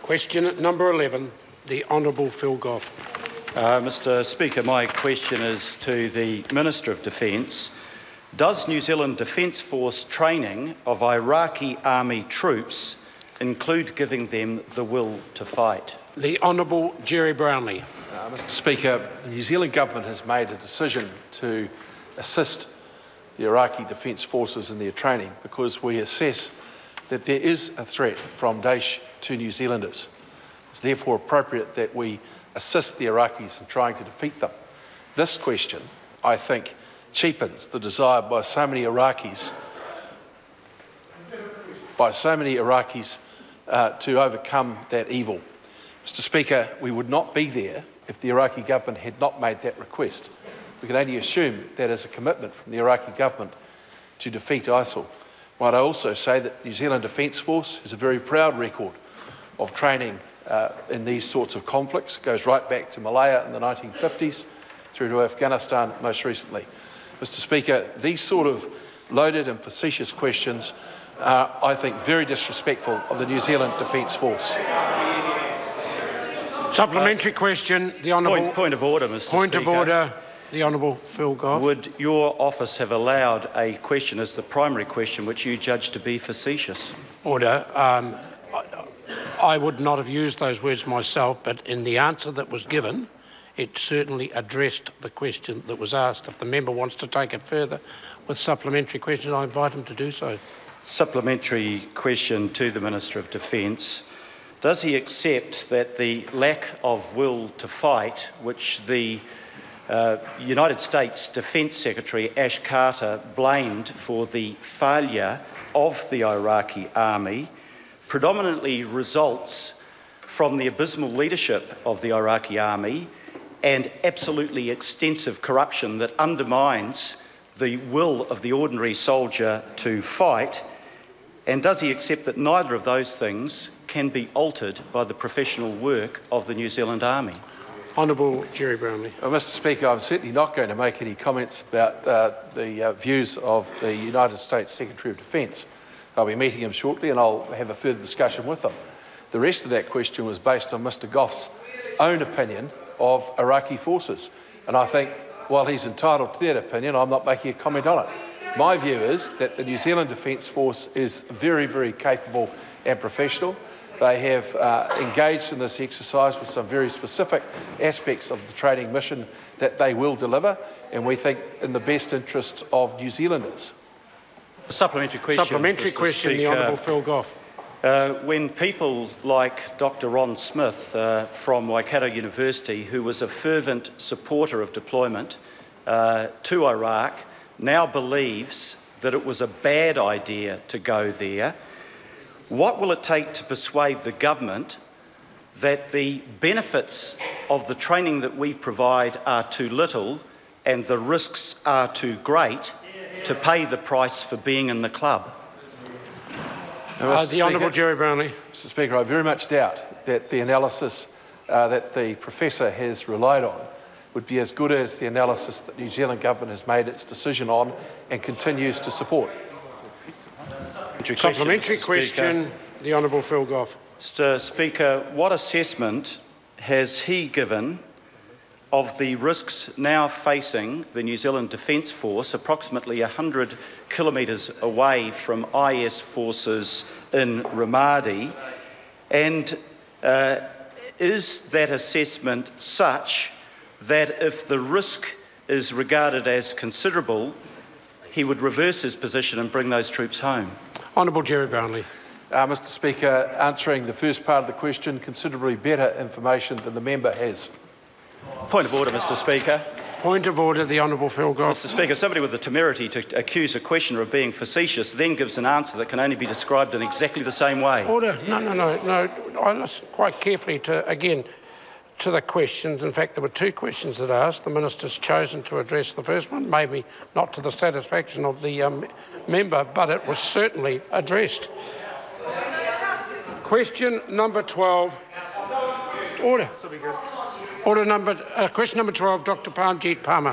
Question number 11, the Honourable Phil Goff. Mr Speaker, my question is to the Minister of Defence. Does New Zealand Defence Force training of Iraqi army troops include giving them the will to fight? The Honourable Jerry Brownlee. Mr Speaker, the New Zealand Government has made a decision to assist the Iraqi Defence Forces in their training because we assess that there is a threat from Daesh to New Zealanders. It's therefore appropriate that we assist the Iraqis in trying to defeat them. This question, I think, cheapens the desire by so many Iraqis to overcome that evil. Mr Speaker, we would not be there if the Iraqi government had not made that request. We can only assume that is a commitment from the Iraqi government to defeat ISIL. Might I also say that New Zealand Defence Force has a very proud record of training in these sorts of conflicts. It goes right back to Malaya in the 1950s through to Afghanistan most recently. Mr Speaker, these sort of loaded and facetious questions are, I think, very disrespectful of the New Zealand Defence Force. Supplementary question, the Honourable... Point of order, Mr Speaker. Point of order, the Honourable Phil Goff. Would your office have allowed a question as the primary question which you judged to be facetious? Order. I would not have used those words myself, but in the answer that was given, it certainly addressed the question that was asked. If the member wants to take it further with supplementary questions, I invite him to do so. Supplementary question to the Minister of Defence. Does he accept that the lack of will to fight, which the United States Defence Secretary Ash Carter blamed for the failure of the Iraqi army, predominantly results from the abysmal leadership of the Iraqi army and absolutely extensive corruption that undermines the will of the ordinary soldier to fight? And does he accept that neither of those things can be altered by the professional work of the New Zealand Army? Honourable Jerry Brownlee. Well, Mr Speaker, I'm certainly not going to make any comments about the views of the United States Secretary of Defence. I'll be meeting him shortly and I'll have a further discussion with him. The rest of that question was based on Mr Goff's own opinion of Iraqi forces. And I think, while he's entitled to that opinion, I'm not making a comment on it. My view is that the New Zealand Defence Force is very, very capable and professional. They have engaged in this exercise with some very specific aspects of the training mission that they will deliver, and we think in the best interests of New Zealanders. Supplementary question. Supplementary question, Speaker. The Honourable Phil Goff. When people like Dr Ron Smith from Waikato University, who was a fervent supporter of deployment to Iraq, now believes that it was a bad idea to go there, what will it take to persuade the government that the benefits of the training that we provide are too little and the risks are too great to pay the price for being in the club? The Honourable Jerry Brownlee. Mr Speaker, I very much doubt that the analysis that the professor has relied on would be as good as the analysis that the New Zealand Government has made its decision on and continues to support. Supplementary question, the Honourable Phil Goff. Mr Speaker, what assessment has he given of the risks now facing the New Zealand Defence Force approximately 100 kilometres away from IS forces in Ramadi? And is that assessment such that if the risk is regarded as considerable, he would reverse his position and bring those troops home? Honourable Jerry Brownlee. Mr Speaker, answering the first part of the question, considerably better information than the member has. Point of order, Mr Speaker. Point of order, the Honourable Phil Goff. Mr Speaker, somebody with the temerity to accuse a questioner of being facetious then gives an answer that can only be described in exactly the same way. Order. No. I listened quite carefully to the questions. In fact, there were two questions that I asked. The Minister's chosen to address the first one, maybe not to the satisfaction of the member, but it was certainly addressed. Question number 12. Order. Question number 12, Dr Parmjeet Parmar.